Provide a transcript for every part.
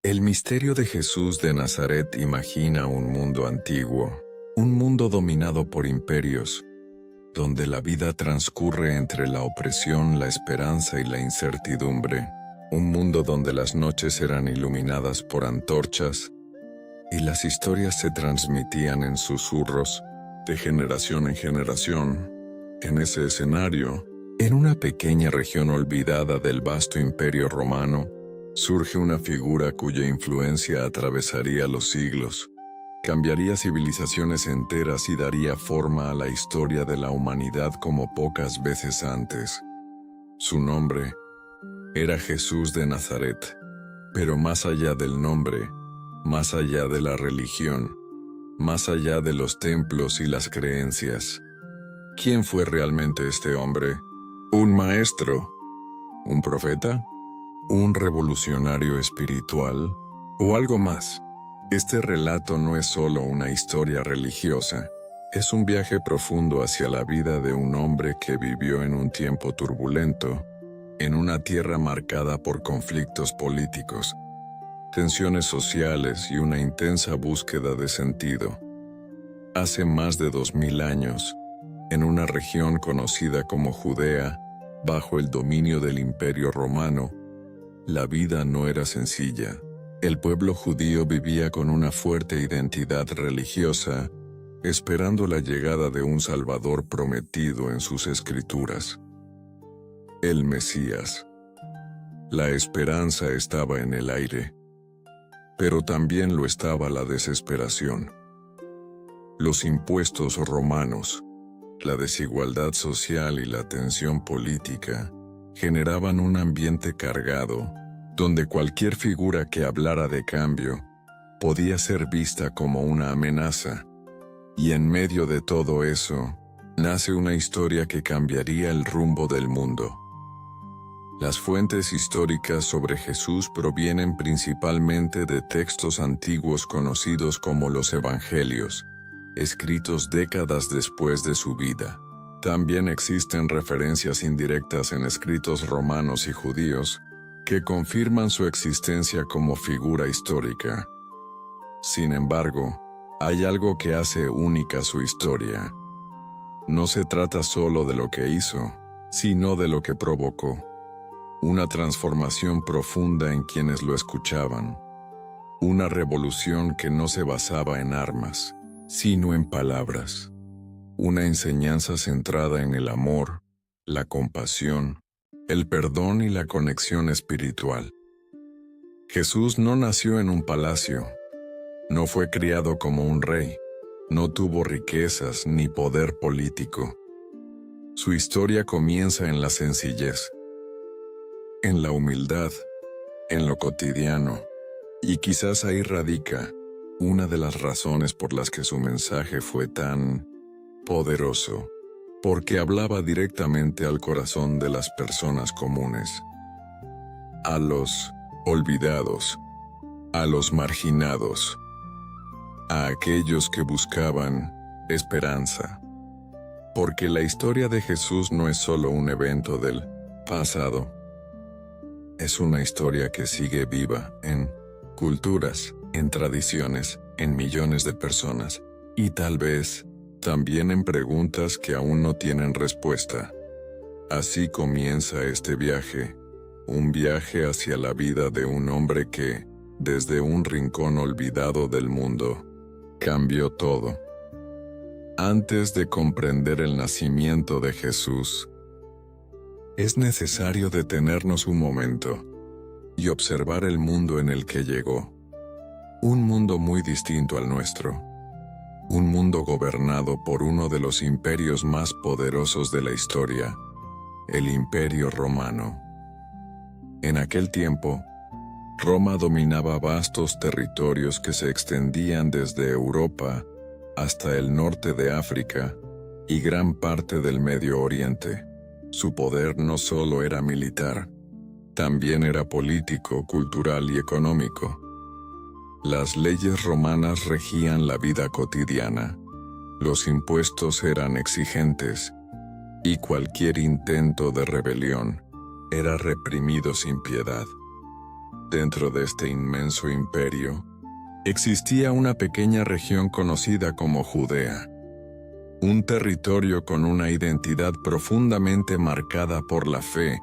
El misterio de Jesús de Nazaret imagina un mundo antiguo, un mundo dominado por imperios, donde la vida transcurre entre la opresión, la esperanza y la incertidumbre, un mundo donde las noches eran iluminadas por antorchas y las historias se transmitían en susurros, de generación en generación. En ese escenario, en una pequeña región olvidada del vasto imperio romano, surge una figura cuya influencia atravesaría los siglos, cambiaría civilizaciones enteras y daría forma a la historia de la humanidad como pocas veces antes. Su nombre era Jesús de Nazaret, pero más allá del nombre, más allá de la religión, más allá de los templos y las creencias, ¿quién fue realmente este hombre? ¿Un maestro? ¿Un profeta? ¿Un revolucionario espiritual? ¿O algo más? Este relato no es solo una historia religiosa, es un viaje profundo hacia la vida de un hombre que vivió en un tiempo turbulento, en una tierra marcada por conflictos políticos, tensiones sociales y una intensa búsqueda de sentido. Hace más de 2000 años, en una región conocida como Judea, bajo el dominio del Imperio Romano, la vida no era sencilla. El pueblo judío vivía con una fuerte identidad religiosa, esperando la llegada de un Salvador prometido en sus escrituras. El Mesías. La esperanza estaba en el aire, pero también lo estaba la desesperación. Los impuestos romanos, la desigualdad social y la tensión política generaban un ambiente cargado, donde cualquier figura que hablara de cambio podía ser vista como una amenaza. Y en medio de todo eso, nace una historia que cambiaría el rumbo del mundo. Las fuentes históricas sobre Jesús provienen principalmente de textos antiguos conocidos como los Evangelios, escritos décadas después de su vida. También existen referencias indirectas en escritos romanos y judíos, que confirman su existencia como figura histórica. Sin embargo, hay algo que hace única su historia. No se trata solo de lo que hizo, sino de lo que provocó. Una transformación profunda en quienes lo escuchaban. Una revolución que no se basaba en armas, sino en palabras. Una enseñanza centrada en el amor, la compasión, el perdón y la conexión espiritual. Jesús no nació en un palacio, no fue criado como un rey, no tuvo riquezas ni poder político. Su historia comienza en la sencillez, en la humildad, en lo cotidiano, y quizás ahí radica una de las razones por las que su mensaje fue tan poderoso, porque hablaba directamente al corazón de las personas comunes, a los olvidados, a los marginados, a aquellos que buscaban esperanza. Porque la historia de Jesús no es solo un evento del pasado, es una historia que sigue viva en culturas, en tradiciones, en millones de personas, y tal vez también en preguntas que aún no tienen respuesta. Así comienza este viaje, un viaje hacia la vida de un hombre que, desde un rincón olvidado del mundo, cambió todo. Antes de comprender el nacimiento de Jesús, es necesario detenernos un momento y observar el mundo en el que llegó. Un mundo muy distinto al nuestro. Un mundo gobernado por uno de los imperios más poderosos de la historia, el Imperio Romano. En aquel tiempo, Roma dominaba vastos territorios que se extendían desde Europa hasta el norte de África y gran parte del Medio Oriente. Su poder no solo era militar, también era político, cultural y económico. Las leyes romanas regían la vida cotidiana, los impuestos eran exigentes, y cualquier intento de rebelión era reprimido sin piedad. Dentro de este inmenso imperio, existía una pequeña región conocida como Judea, un territorio con una identidad profundamente marcada por la fe,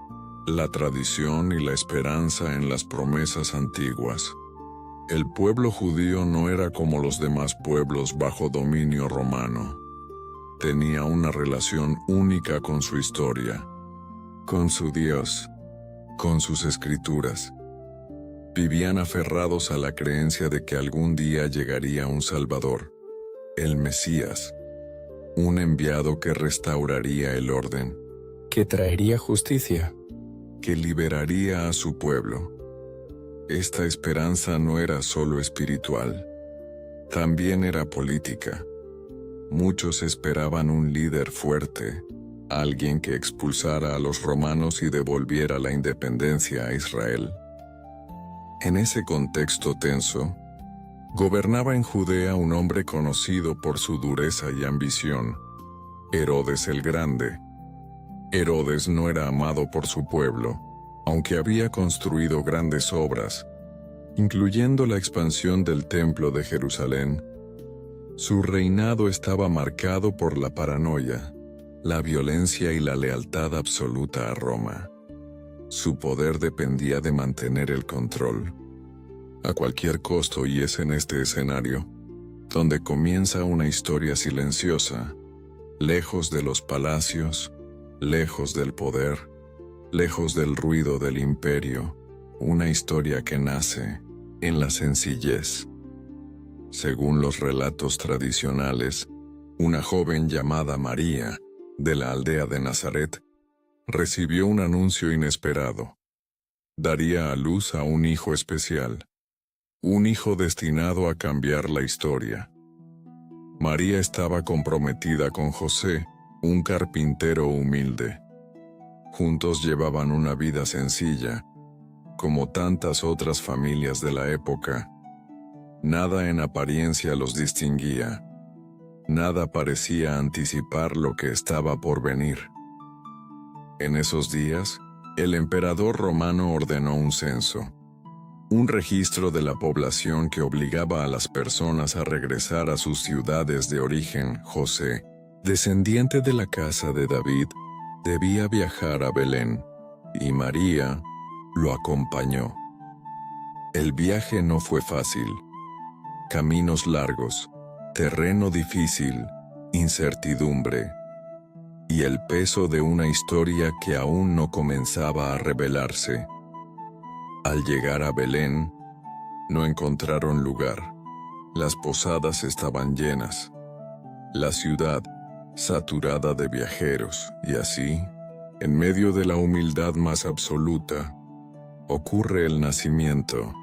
la tradición y la esperanza en las promesas antiguas. El pueblo judío no era como los demás pueblos bajo dominio romano. Tenía una relación única con su historia, con su Dios, con sus escrituras. Vivían aferrados a la creencia de que algún día llegaría un Salvador, el Mesías, un enviado que restauraría el orden, que traería justicia, que liberaría a su pueblo. Esta esperanza no era solo espiritual, también era política. Muchos esperaban un líder fuerte, alguien que expulsara a los romanos y devolviera la independencia a Israel. En ese contexto tenso, gobernaba en Judea un hombre conocido por su dureza y ambición, Herodes el Grande. Herodes no era amado por su pueblo, aunque había construido grandes obras, incluyendo la expansión del Templo de Jerusalén. Su reinado estaba marcado por la paranoia, la violencia y la lealtad absoluta a Roma. Su poder dependía de mantener el control, a cualquier costo, y es en este escenario donde comienza una historia silenciosa, lejos de los palacios, lejos del poder, lejos del ruido del imperio, una historia que nace en la sencillez. Según los relatos tradicionales, una joven llamada María, de la aldea de Nazaret, recibió un anuncio inesperado. Daría a luz a un hijo especial, un hijo destinado a cambiar la historia. María estaba comprometida con José, un carpintero humilde. Juntos llevaban una vida sencilla, como tantas otras familias de la época. Nada en apariencia los distinguía. Nada parecía anticipar lo que estaba por venir. En esos días, el emperador romano ordenó un censo, un registro de la población que obligaba a las personas a regresar a sus ciudades de origen. José, descendiente de la casa de David, debía viajar a Belén, y María lo acompañó. El viaje no fue fácil. Caminos largos, terreno difícil, incertidumbre, y el peso de una historia que aún no comenzaba a revelarse. Al llegar a Belén, no encontraron lugar. Las posadas estaban llenas, la ciudad saturada de viajeros, y así, en medio de la humildad más absoluta, ocurre el nacimiento.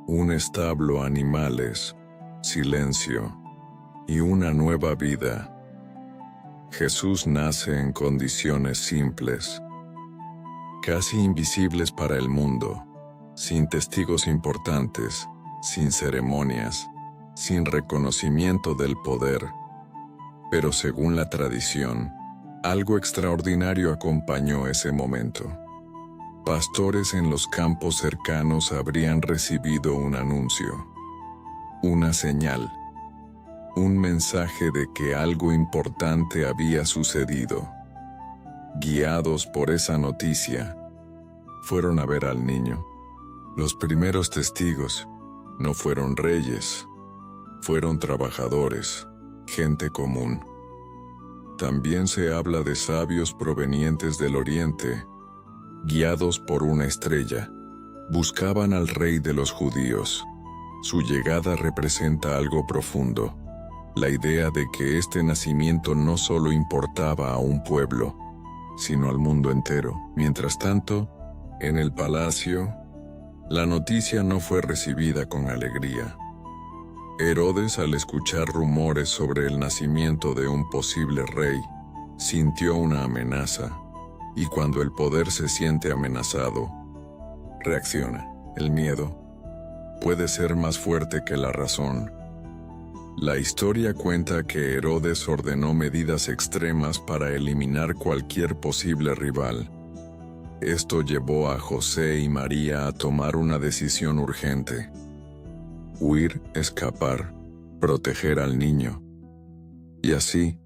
Un establo, animales, silencio y una nueva vida. Jesús nace en condiciones simples, casi invisibles para el mundo, sin testigos importantes, sin ceremonias, sin reconocimiento del poder. Pero según la tradición, algo extraordinario acompañó ese momento. Pastores en los campos cercanos habrían recibido un anuncio, una señal, un mensaje de que algo importante había sucedido. Guiados por esa noticia, fueron a ver al niño. Los primeros testigos no fueron reyes, fueron trabajadores, gente común. También se habla de sabios provenientes del oriente, guiados por una estrella, buscaban al rey de los judíos. Su llegada representa algo profundo, la idea de que este nacimiento no solo importaba a un pueblo, sino al mundo entero. Mientras tanto, en el palacio, la noticia no fue recibida con alegría. Herodes, al escuchar rumores sobre el nacimiento de un posible rey, sintió una amenaza. Y cuando el poder se siente amenazado, reacciona. El miedo puede ser más fuerte que la razón. La historia cuenta que Herodes ordenó medidas extremas para eliminar cualquier posible rival. Esto llevó a José y María a tomar una decisión urgente: huir, escapar, proteger al niño. Y así,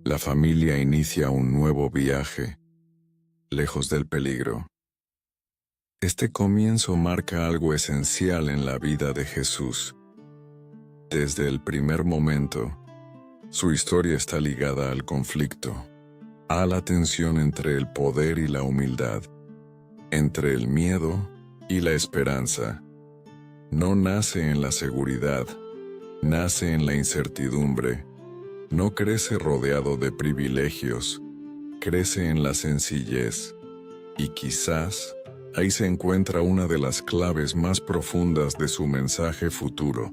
la familia inicia un nuevo viaje, lejos del peligro. Este comienzo marca algo esencial en la vida de Jesús. Desde el primer momento, su historia está ligada al conflicto, a la tensión entre el poder y la humildad, entre el miedo y la esperanza. No nace en la seguridad, nace en la incertidumbre. No crece rodeado de privilegios, crece en la sencillez. Y quizás ahí se encuentra una de las claves más profundas de su mensaje futuro.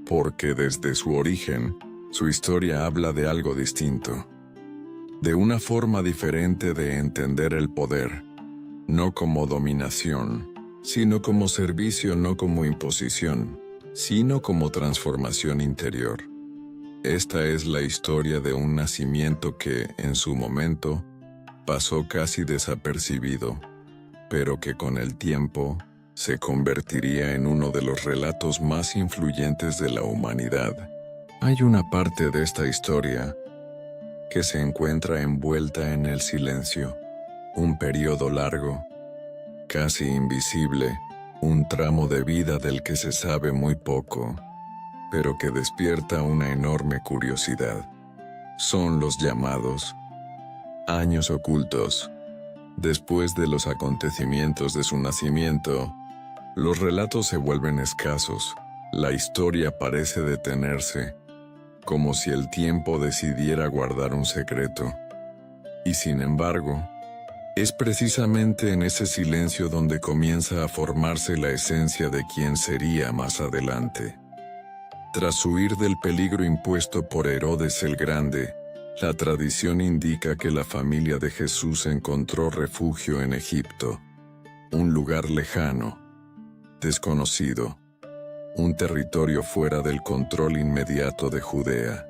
Porque desde su origen, su historia habla de algo distinto. De una forma diferente de entender el poder, no como dominación, sino como servicio, no como imposición, sino como transformación interior. Esta es la historia de un nacimiento que, en su momento, pasó casi desapercibido, pero que con el tiempo se convertiría en uno de los relatos más influyentes de la humanidad. Hay una parte de esta historia que se encuentra envuelta en el silencio, un periodo largo, casi invisible, un tramo de vida del que se sabe muy poco, pero que despierta una enorme curiosidad. Son los llamados años ocultos. Después de los acontecimientos de su nacimiento, los relatos se vuelven escasos. La historia parece detenerse, como si el tiempo decidiera guardar un secreto. Y sin embargo, es precisamente en ese silencio donde comienza a formarse la esencia de quién sería más adelante. Tras huir del peligro impuesto por Herodes el Grande, la tradición indica que la familia de Jesús encontró refugio en Egipto, un lugar lejano, desconocido, un territorio fuera del control inmediato de Judea.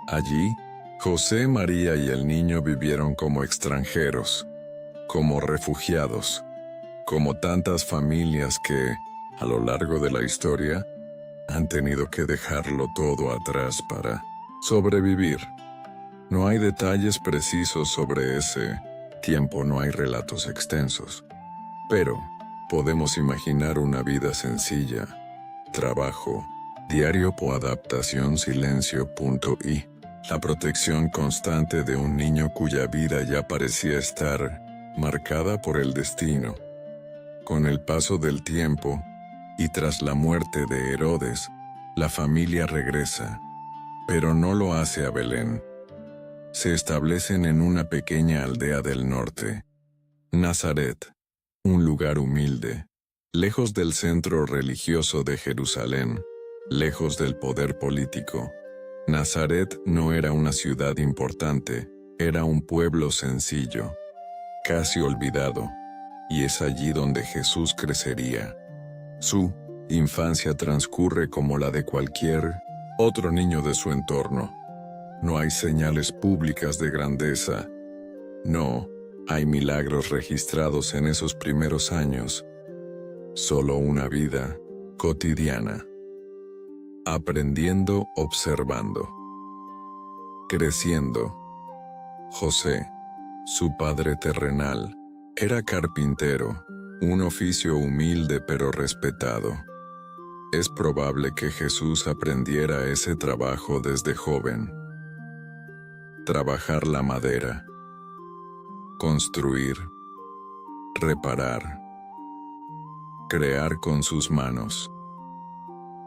Allí, José, María y el niño vivieron como extranjeros, como refugiados, como tantas familias que, a lo largo de la historia, han tenido que dejarlo todo atrás para sobrevivir. No hay detalles precisos sobre ese tiempo, no hay relatos extensos, pero podemos imaginar una vida sencilla: trabajo, diario, adaptación, silencio, y la protección constante de un niño cuya vida ya parecía estar marcada por el destino. Con el paso del tiempo, y tras la muerte de Herodes, la familia regresa, pero no lo hace a Belén. Se establecen en una pequeña aldea del norte, Nazaret, un lugar humilde, lejos del centro religioso de Jerusalén, lejos del poder político. Nazaret no era una ciudad importante, era un pueblo sencillo, casi olvidado, y es allí donde Jesús crecería. Su infancia transcurre como la de cualquier otro niño de su entorno. No hay señales públicas de grandeza. No hay milagros registrados en esos primeros años. Solo una vida cotidiana. Aprendiendo, observando. Creciendo. José, su padre terrenal, era carpintero, un oficio humilde pero respetado. Es probable que Jesús aprendiera ese trabajo desde joven. Trabajar la madera, construir, reparar, crear con sus manos.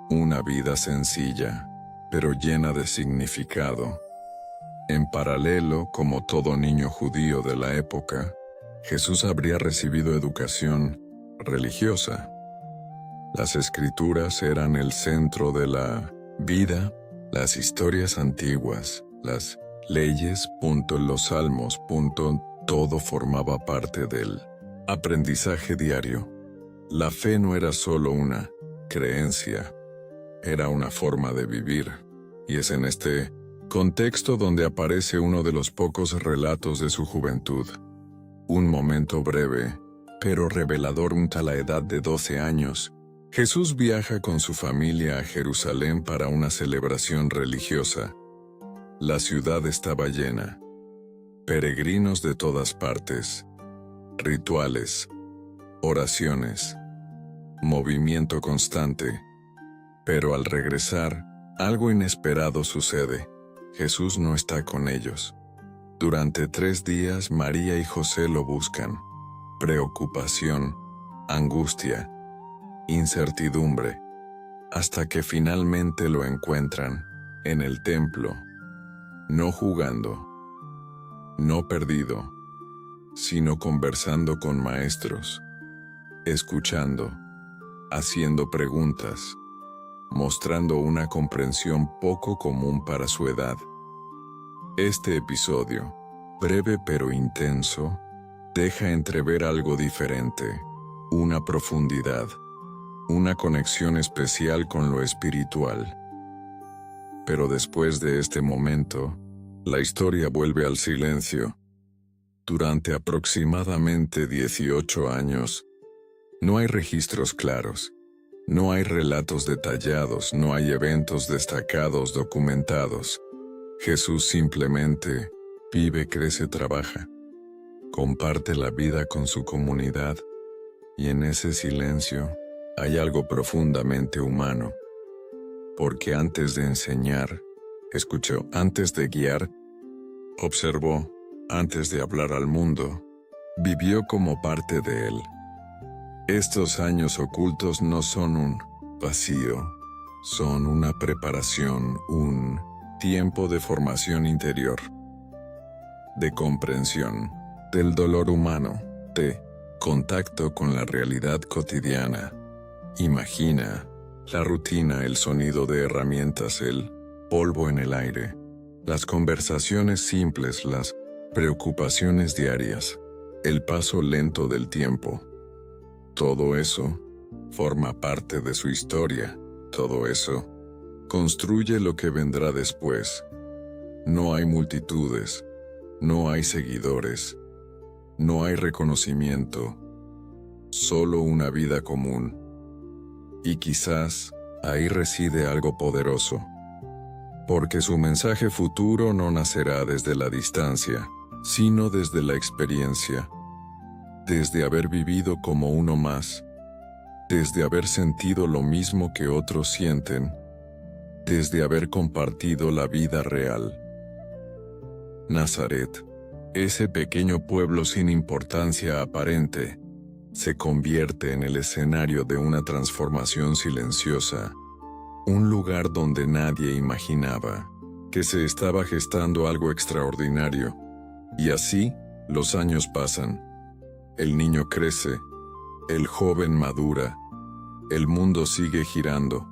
Una vida sencilla, pero llena de significado. En paralelo, como todo niño judío de la época, Jesús habría recibido educación religiosa. Las escrituras eran el centro de la vida, las historias antiguas, las leyes, los salmos, todo formaba parte del aprendizaje diario. La fe no era solo una creencia, era una forma de vivir, y es en este contexto donde aparece uno de los pocos relatos de su juventud. Un momento breve, pero revelador a la edad de 12 años. Jesús viaja con su familia a Jerusalén para una celebración religiosa. La ciudad estaba llena. Peregrinos de todas partes. Rituales. Oraciones. Movimiento constante. Pero al regresar, algo inesperado sucede. Jesús no está con ellos. Durante 3 días María y José lo buscan. Preocupación, angustia, incertidumbre, hasta que finalmente lo encuentran, en el templo, no jugando, no perdido, sino conversando con maestros, escuchando, haciendo preguntas, mostrando una comprensión poco común para su edad. Este episodio, breve pero intenso, deja entrever algo diferente, una profundidad, una conexión especial con lo espiritual. Pero después de este momento, la historia vuelve al silencio. Durante aproximadamente 18 años, no hay registros claros, no hay relatos detallados, no hay eventos destacados documentados. Jesús simplemente vive, crece, trabaja, comparte la vida con su comunidad, y en ese silencio hay algo profundamente humano. Porque antes de enseñar, escuchó; antes de guiar, observó; antes de hablar al mundo, vivió como parte de él. Estos años ocultos no son un vacío, son una preparación, un tiempo de formación interior, de comprensión del dolor humano, de contacto con la realidad cotidiana. Imagina la rutina, el sonido de herramientas, el polvo en el aire, las conversaciones simples, las preocupaciones diarias, el paso lento del tiempo. Todo eso forma parte de su historia, todo eso construye lo que vendrá después. No hay multitudes, no hay seguidores, no hay reconocimiento, solo una vida común. Y quizás ahí reside algo poderoso, porque su mensaje futuro no nacerá desde la distancia, sino desde la experiencia, desde haber vivido como uno más, desde haber sentido lo mismo que otros sienten, desde haber compartido la vida real. Nazaret, ese pequeño pueblo sin importancia aparente, se convierte en el escenario de una transformación silenciosa, un lugar donde nadie imaginaba que se estaba gestando algo extraordinario. Y así, los años pasan. El niño crece, el joven madura, el mundo sigue girando,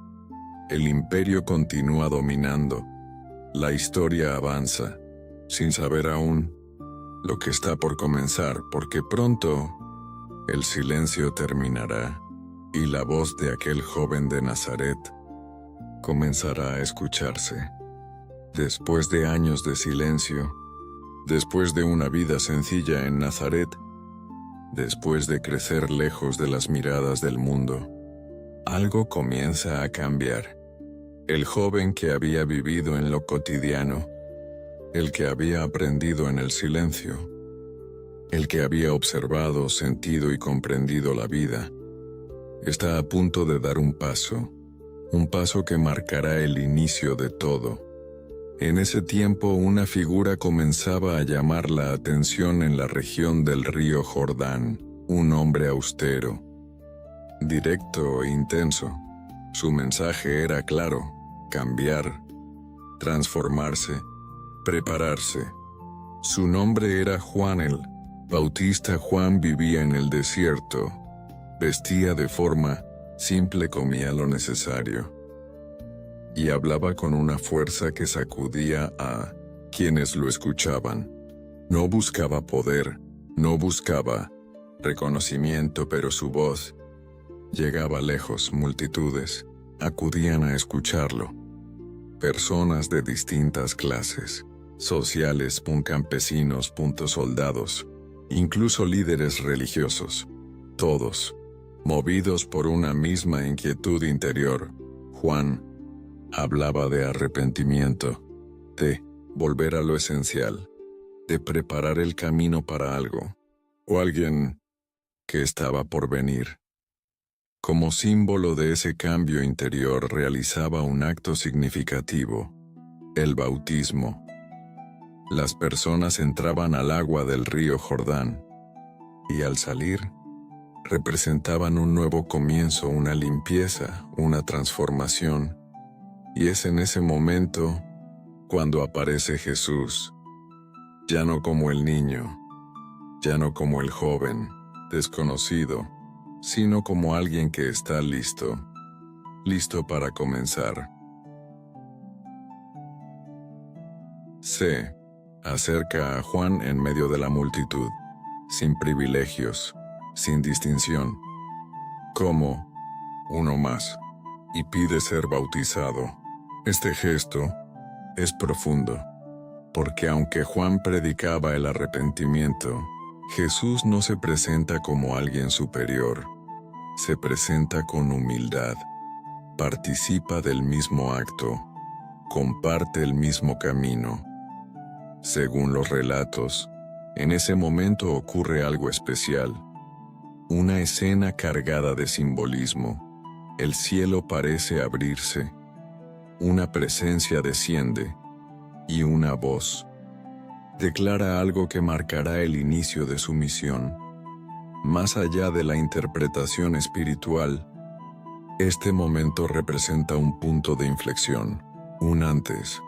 el imperio continúa dominando, la historia avanza, sin saber aún lo que está por comenzar, porque pronto el silencio terminará y la voz de aquel joven de Nazaret comenzará a escucharse. Después de años de silencio, después de una vida sencilla en Nazaret, después de crecer lejos de las miradas del mundo, algo comienza a cambiar. El joven que había vivido en lo cotidiano, el que había aprendido en el silencio, el que había observado, sentido y comprendido la vida, está a punto de dar un paso que marcará el inicio de todo. En ese tiempo una figura comenzaba a llamar la atención en la región del río Jordán, un hombre austero, directo e intenso. Su mensaje era claro: cambiar, transformarse, prepararse. Su nombre era Juan el Bautista. Juan vivía en el desierto, vestía de forma simple, comía lo necesario y hablaba con una fuerza que sacudía a quienes lo escuchaban. No buscaba poder, no buscaba reconocimiento, pero su voz llegaba lejos. Multitudes acudían a escucharlo. Personas de distintas clases sociales, campesinos, soldados, incluso líderes religiosos, todos, movidos por una misma inquietud interior. Juan hablaba de arrepentimiento, de volver a lo esencial, de preparar el camino para algo, o alguien que estaba por venir. Como símbolo de ese cambio interior realizaba un acto significativo, el bautismo. Las personas entraban al agua del río Jordán, y al salir, representaban un nuevo comienzo, una limpieza, una transformación, y es en ese momento cuando aparece Jesús, ya no como el niño, ya no como el joven, desconocido, sino como alguien que está listo para comenzar. Se acerca a Juan en medio de la multitud, sin privilegios, sin distinción, como uno más, y pide ser bautizado. Este gesto es profundo, porque aunque Juan predicaba el arrepentimiento, Jesús no se presenta como alguien superior, se presenta con humildad, participa del mismo acto, comparte el mismo camino. Según los relatos, en ese momento ocurre algo especial, una escena cargada de simbolismo. El cielo parece abrirse, una presencia desciende, y una voz declara algo que marcará el inicio de su misión. Más allá de la interpretación espiritual, este momento representa un punto de inflexión, un antes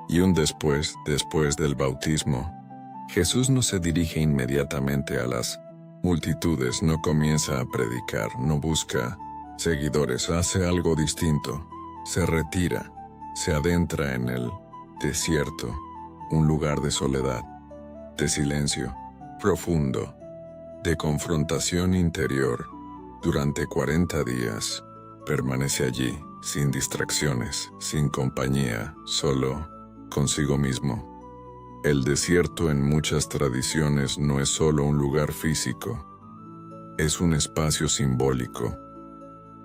y un después del bautismo. Jesús no se dirige inmediatamente a las multitudes, no comienza a predicar, no busca seguidores, hace algo distinto, se retira, se adentra en el desierto, un lugar de soledad, de silencio profundo, de confrontación interior. Durante 40 días, permanece allí, sin distracciones, sin compañía, solo consigo mismo. El desierto en muchas tradiciones no es solo un lugar físico, es un espacio simbólico,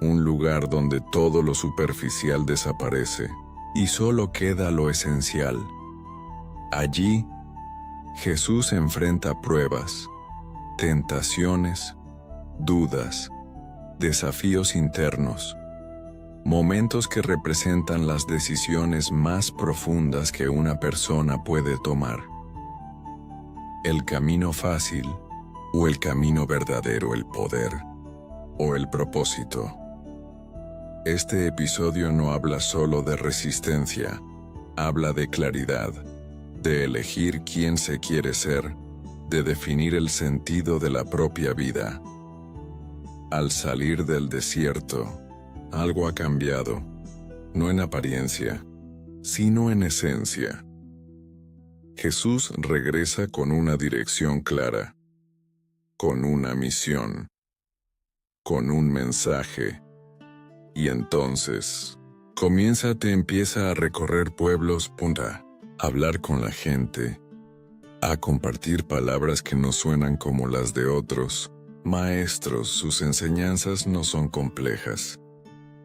un lugar donde todo lo superficial desaparece y solo queda lo esencial. Allí, Jesús enfrenta pruebas, tentaciones, dudas, desafíos internos, momentos que representan las decisiones más profundas que una persona puede tomar. El camino fácil o el camino verdadero, el poder o el propósito. Este episodio no habla solo de resistencia, habla de claridad, de elegir quién se quiere ser, de definir el sentido de la propia vida. Al salir del desierto, algo ha cambiado, no en apariencia, sino en esencia. Jesús regresa con una dirección clara, con una misión, con un mensaje. Y entonces, empieza a recorrer pueblos, a hablar con la gente, a compartir palabras que no suenan como las de otros maestros. Sus enseñanzas no son complejas,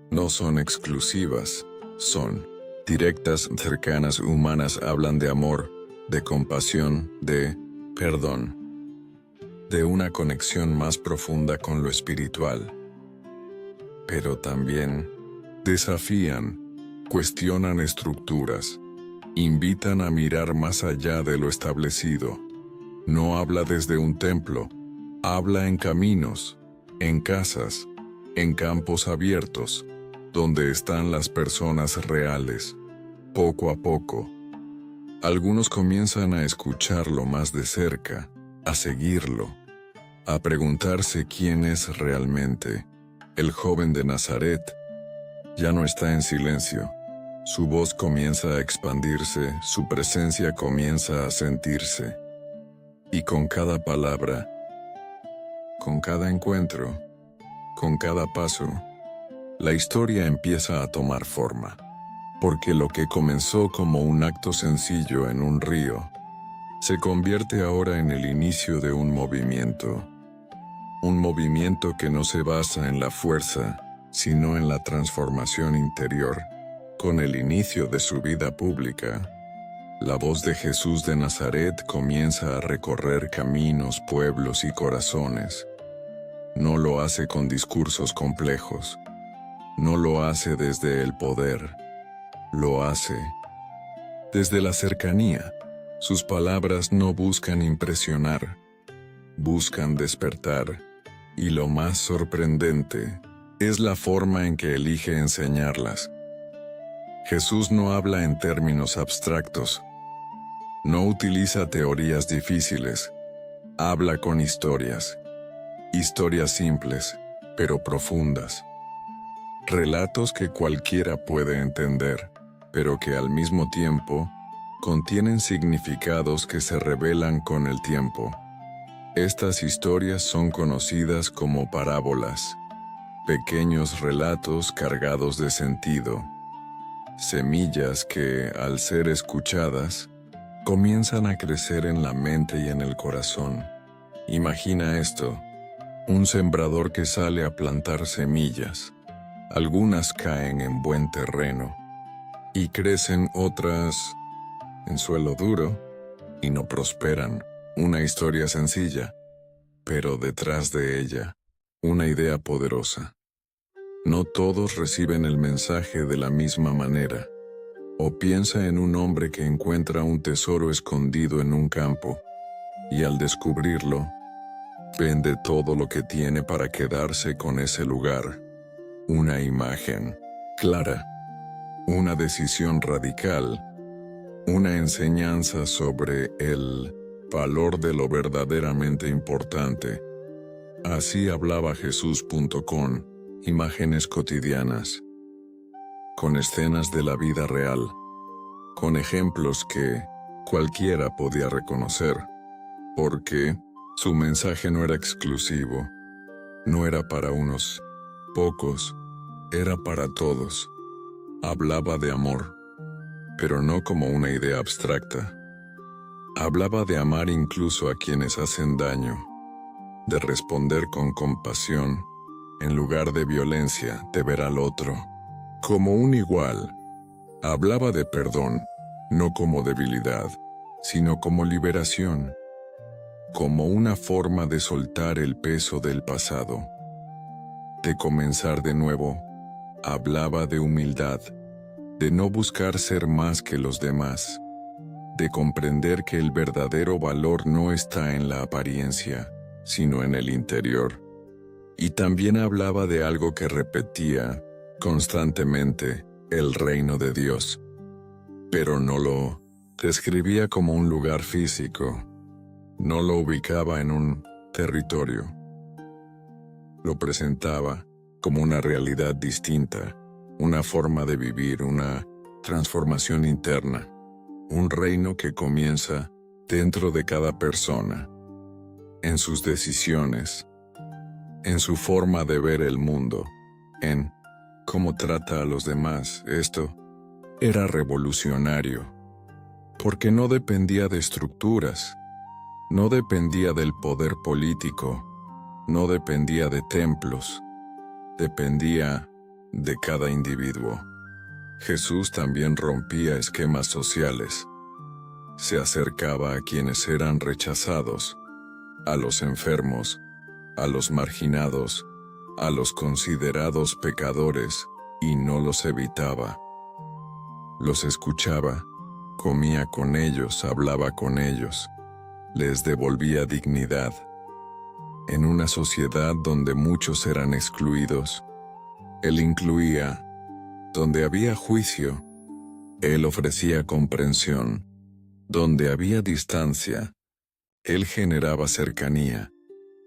no son exclusivas, son directas, cercanas, humanas. Hablan de amor, de compasión, de perdón, de una conexión más profunda con lo espiritual. Pero también desafían, cuestionan estructuras, invitan a mirar más allá de lo establecido. No habla desde un templo, habla en caminos, en casas, en campos abiertos, donde están las personas reales. Poco a poco, algunos comienzan a escucharlo más de cerca, a seguirlo, a preguntarse quién es realmente. El joven de Nazaret ya no está en silencio. Su voz comienza a expandirse, su presencia comienza a sentirse. Y con cada palabra, con cada encuentro, con cada paso, la historia empieza a tomar forma. Porque lo que comenzó como un acto sencillo en un río, se convierte ahora en el inicio de un movimiento que no se basa en la fuerza, sino en la transformación interior. Con el inicio de su vida pública, la voz de Jesús de Nazaret comienza a recorrer caminos, pueblos y corazones. No lo hace con discursos complejos, no lo hace desde el poder, lo hace desde la cercanía. Sus palabras no buscan impresionar, buscan despertar, y lo más sorprendente es la forma en que elige enseñarlas. Jesús no habla en términos abstractos, no utiliza teorías difíciles, habla con historias simples, pero profundas. Relatos que cualquiera puede entender, pero que al mismo tiempo contienen significados que se revelan con el tiempo. Estas historias son conocidas como parábolas, pequeños relatos cargados de sentido, semillas que, al ser escuchadas, comienzan a crecer en la mente y en el corazón. Imagina esto: un sembrador que sale a plantar semillas. Algunas caen en buen terreno y crecen, otras en suelo duro y no prosperan. Una historia sencilla, pero detrás de ella, una idea poderosa. No todos reciben el mensaje de la misma manera. O piensa en un hombre que encuentra un tesoro escondido en un campo, y al descubrirlo, vende todo lo que tiene para quedarse con ese lugar. Una imagen clara, una decisión radical, una enseñanza sobre el valor de lo verdaderamente importante. Así hablaba Jesús. Con imágenes cotidianas, con escenas de la vida real, con ejemplos que cualquiera podía reconocer, porque su mensaje no era exclusivo, no era para unos pocos, era para todos. Hablaba de amor, pero no como una idea abstracta. Hablaba de amar incluso a quienes hacen daño, de responder con compasión, en lugar de violencia, de ver al otro como un igual. Hablaba de perdón, no como debilidad, sino como liberación, como una forma de soltar el peso del pasado, de comenzar de nuevo. Hablaba de humildad, de no buscar ser más que los demás, de comprender que el verdadero valor no está en la apariencia, sino en el interior. Y también hablaba de algo que repetía constantemente: el reino de Dios. Pero no lo describía como un lugar físico, no lo ubicaba en un territorio. Lo presentaba como una realidad distinta, una forma de vivir, una transformación interna, un reino que comienza dentro de cada persona, en sus decisiones, en su forma de ver el mundo, en cómo trata a los demás. Esto era revolucionario, porque no dependía de estructuras, no dependía del poder político, no dependía de templos, dependía de cada individuo. Jesús también rompía esquemas sociales. Se acercaba a quienes eran rechazados, a los enfermos, a los marginados, a los considerados pecadores, y no los evitaba. Los escuchaba, comía con ellos, hablaba con ellos, les devolvía dignidad. En una sociedad donde muchos eran excluidos, Él incluía. Donde había juicio, Él ofrecía comprensión. Donde había distancia, Él generaba cercanía.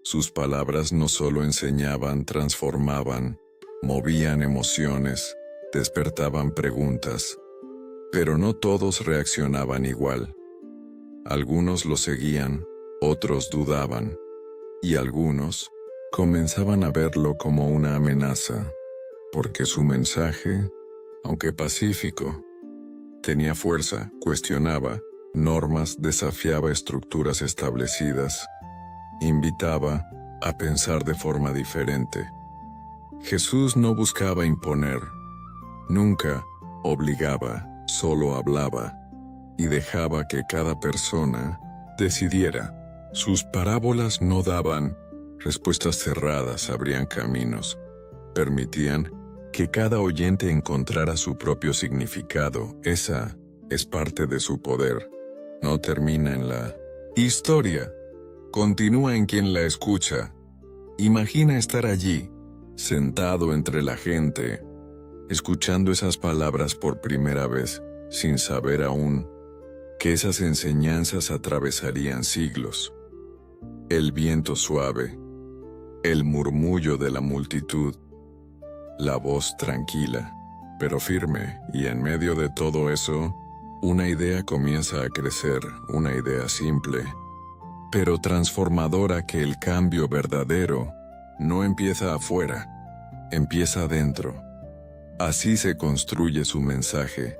Sus palabras no solo enseñaban, transformaban, movían emociones, despertaban preguntas. Pero no todos reaccionaban igual. Algunos lo seguían, otros dudaban, y algunos comenzaban a verlo como una amenaza, porque su mensaje, aunque pacífico, tenía fuerza, cuestionaba, normas, desafiaba estructuras establecidas, invitaba a pensar de forma diferente. Jesús no buscaba imponer, nunca obligaba, solo hablaba y dejaba que cada persona decidiera. Sus parábolas no daban respuestas cerradas, abrían caminos, permitían que cada oyente encontrara su propio significado. Esa es parte de su poder. No termina en la historia, continúa en quien la escucha. Imagina estar allí, sentado entre la gente, escuchando esas palabras por primera vez, sin saber aún que esas enseñanzas atravesarían siglos. El viento suave, el murmullo de la multitud, la voz tranquila, pero firme, y en medio de todo eso, una idea comienza a crecer, una idea simple, pero transformadora, que el cambio verdadero no empieza afuera, empieza adentro. Así se construye su mensaje,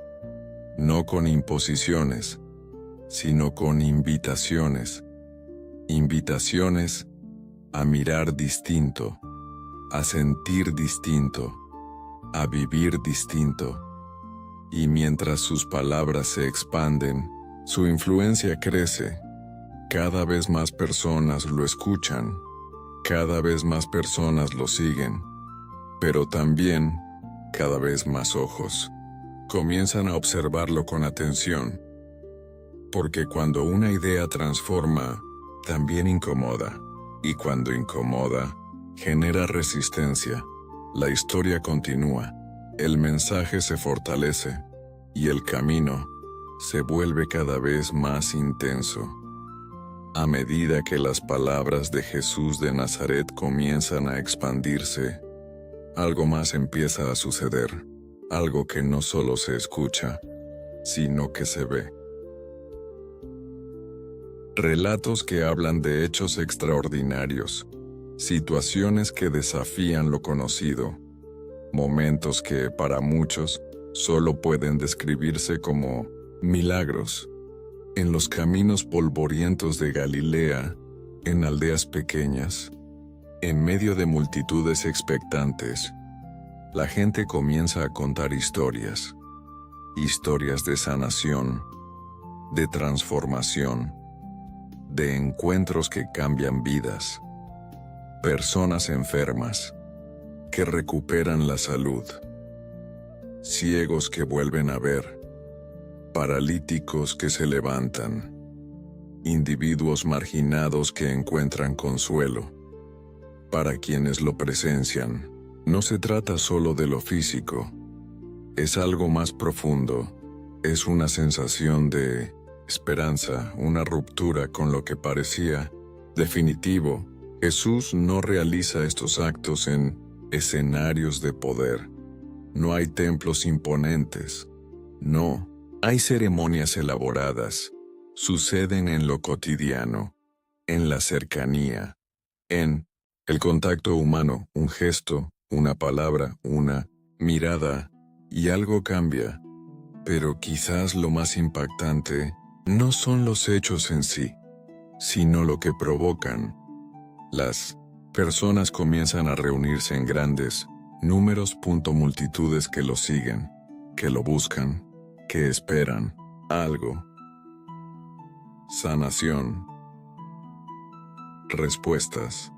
no con imposiciones, sino con invitaciones. Invitaciones a mirar distinto, a sentir distinto, a vivir distinto. Y mientras sus palabras se expanden, su influencia crece. Cada vez más personas lo escuchan, cada vez más personas lo siguen, pero también cada vez más ojos comienzan a observarlo con atención. Porque cuando una idea transforma, también incomoda, y cuando incomoda, genera resistencia. La historia continúa, el mensaje se fortalece, y el camino se vuelve cada vez más intenso. A medida que las palabras de Jesús de Nazaret comienzan a expandirse, algo más empieza a suceder, algo que no solo se escucha, sino que se ve. Relatos que hablan de hechos extraordinarios, situaciones que desafían lo conocido, momentos que para muchos solo pueden describirse como milagros. En los caminos polvorientos de Galilea, en aldeas pequeñas, en medio de multitudes expectantes, la gente comienza a contar historias, historias de sanación, de transformación, de encuentros que cambian vidas, personas enfermas que recuperan la salud, ciegos que vuelven a ver, paralíticos que se levantan, individuos marginados que encuentran consuelo. Para quienes lo presencian, no se trata solo de lo físico, es algo más profundo, es una sensación de esperanza, una ruptura con lo que parecía definitivo. Jesús no realiza estos actos en escenarios de poder. No hay templos imponentes. No, hay ceremonias elaboradas. Suceden en lo cotidiano, en la cercanía, en el contacto humano, un gesto, una palabra, una mirada, y algo cambia. Pero quizás lo más impactante no son los hechos en sí, sino lo que provocan. Las personas comienzan a reunirse en grandes números, multitudes que lo siguen, que lo buscan, que esperan algo. Sanación. Respuestas.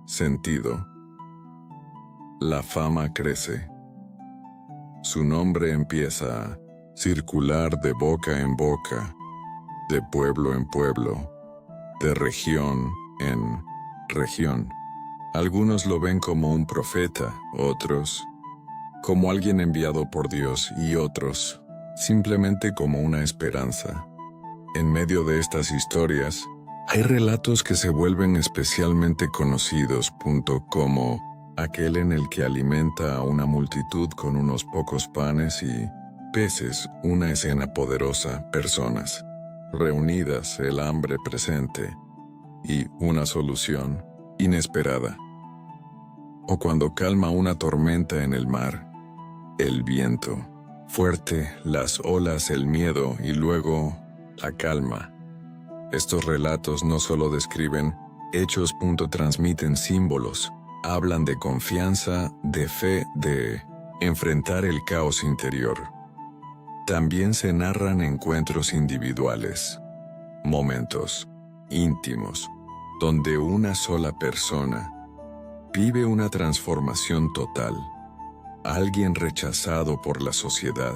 Sentido. La fama crece. Su nombre empieza a circular de boca en boca, de pueblo en pueblo, de región en región. Algunos lo ven como un profeta, otros como alguien enviado por Dios y otros simplemente como una esperanza. En medio de estas historias, hay relatos que se vuelven especialmente conocidos, como aquel en el que alimenta a una multitud con unos pocos panes y peces, una escena poderosa, personas reunidas, el hambre presente y una solución inesperada. O cuando calma una tormenta en el mar, el viento Fuerte, las olas, el miedo y luego la calma. Estos relatos no solo describen hechos, transmiten símbolos, hablan de confianza, de fe, de enfrentar el caos interior. También se narran encuentros individuales, momentos íntimos, donde una sola persona vive una transformación total. Alguien rechazado por la sociedad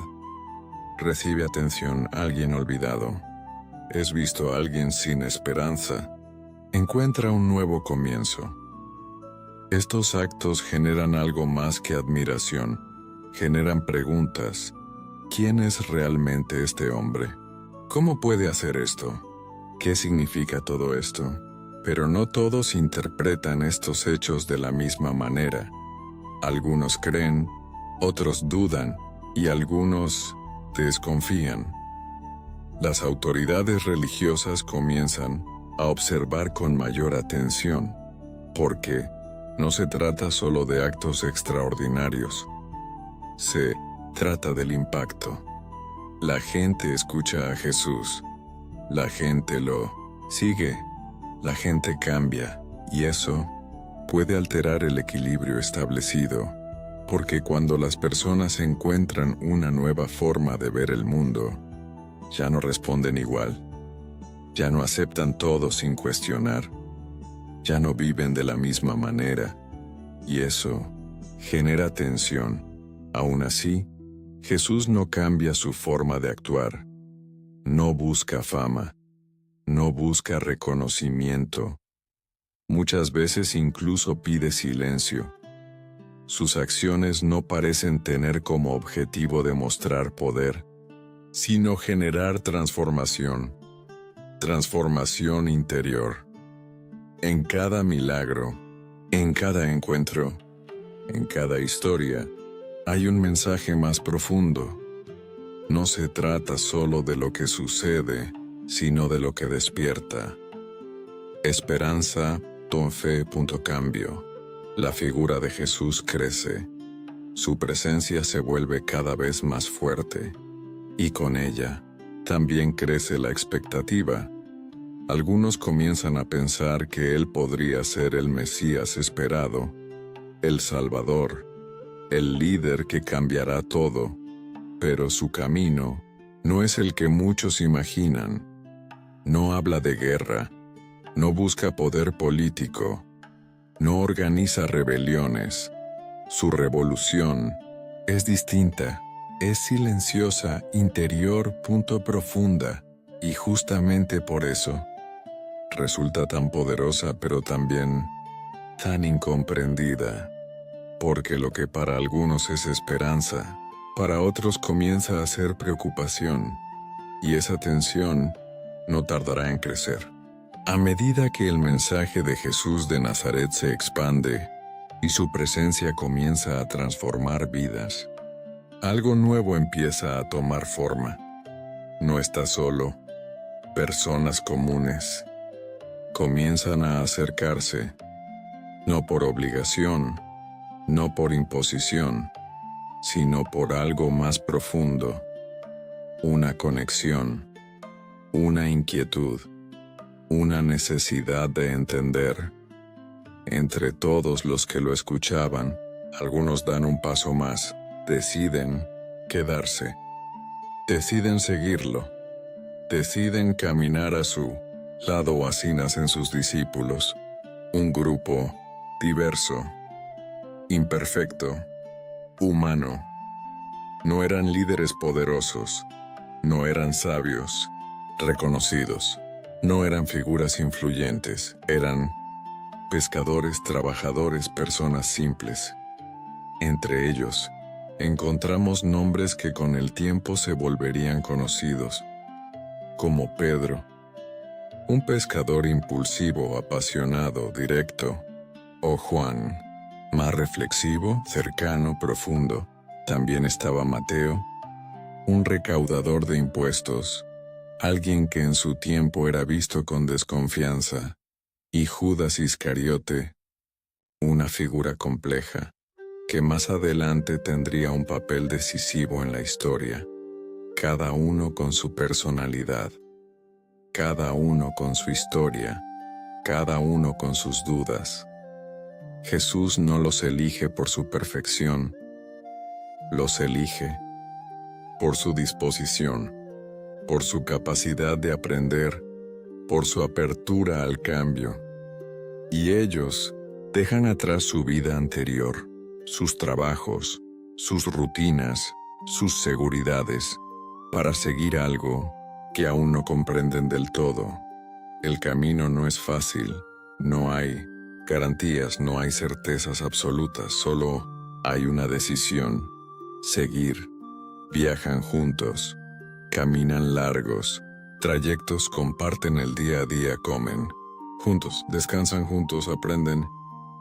recibe atención, alguien olvidado es visto, alguien sin esperanza encuentra un nuevo comienzo. Estos actos generan algo más que admiración, generan preguntas. ¿Quién es realmente este hombre? ¿Cómo puede hacer esto? ¿Qué significa todo esto? Pero no todos interpretan estos hechos de la misma manera. Algunos creen, otros dudan y algunos desconfían. Las autoridades religiosas comienzan a observar con mayor atención, porque no se trata solo de actos extraordinarios. Se trata del impacto. La gente escucha a Jesús. La gente lo sigue. La gente cambia, y eso puede alterar el equilibrio establecido, porque cuando las personas encuentran una nueva forma de ver el mundo, ya no responden igual. Ya no aceptan todo sin cuestionar. Ya no viven de la misma manera. Y eso genera tensión. Aún así, Jesús no cambia su forma de actuar. No busca fama. No busca reconocimiento. Muchas veces incluso pide silencio. Sus acciones no parecen tener como objetivo demostrar poder, sino generar transformación. Transformación interior. En cada milagro, en cada encuentro, en cada historia, hay un mensaje más profundo. No se trata solo de lo que sucede, sino de lo que despierta. Esperanza, fe. Cambio. La figura de Jesús crece. Su presencia se vuelve cada vez más fuerte. Y con ella, también crece la expectativa. Algunos comienzan a pensar que Él podría ser el Mesías esperado, el Salvador, el líder que cambiará todo, pero su camino no es el que muchos imaginan. No habla de guerra, no busca poder político, no organiza rebeliones. Su revolución es distinta, es silenciosa, interior, profunda, y justamente por eso resulta tan poderosa pero también tan incomprendida, porque lo que para algunos es esperanza, para otros comienza a ser preocupación, y esa tensión no tardará en crecer. A medida que el mensaje de Jesús de Nazaret se expande y su presencia comienza a transformar vidas, algo nuevo empieza a tomar forma. No está solo. Personas comunes comienzan a acercarse, no por obligación, no por imposición, sino por algo más profundo, una conexión, una inquietud, una necesidad de entender. Entre todos los que lo escuchaban, algunos dan un paso más, deciden quedarse, deciden seguirlo, deciden caminar a su lado. Así nacen sus discípulos, un grupo diverso, imperfecto, humano. No eran líderes poderosos, no eran sabios, reconocidos, no eran figuras influyentes, eran pescadores, trabajadores, personas simples. Entre ellos, encontramos nombres que con el tiempo se volverían conocidos, como Pedro, un pescador impulsivo, apasionado, directo, o Juan, más reflexivo, cercano, profundo. También estaba Mateo, un recaudador de impuestos, alguien que en su tiempo era visto con desconfianza, y Judas Iscariote, una figura compleja, que más adelante tendría un papel decisivo en la historia, cada uno con su personalidad, cada uno con su historia, cada uno con sus dudas. Jesús no los elige por su perfección, los elige por su disposición, por su capacidad de aprender, por su apertura al cambio. Y ellos dejan atrás su vida anterior, sus trabajos, sus rutinas, sus seguridades, para seguir algo que aún no comprenden del todo. El camino no es fácil, no hay garantías, no hay certezas absolutas, solo hay una decisión: seguir. Viajan juntos, caminan largos trayectos, comparten el día a día, comen juntos, descansan juntos, aprenden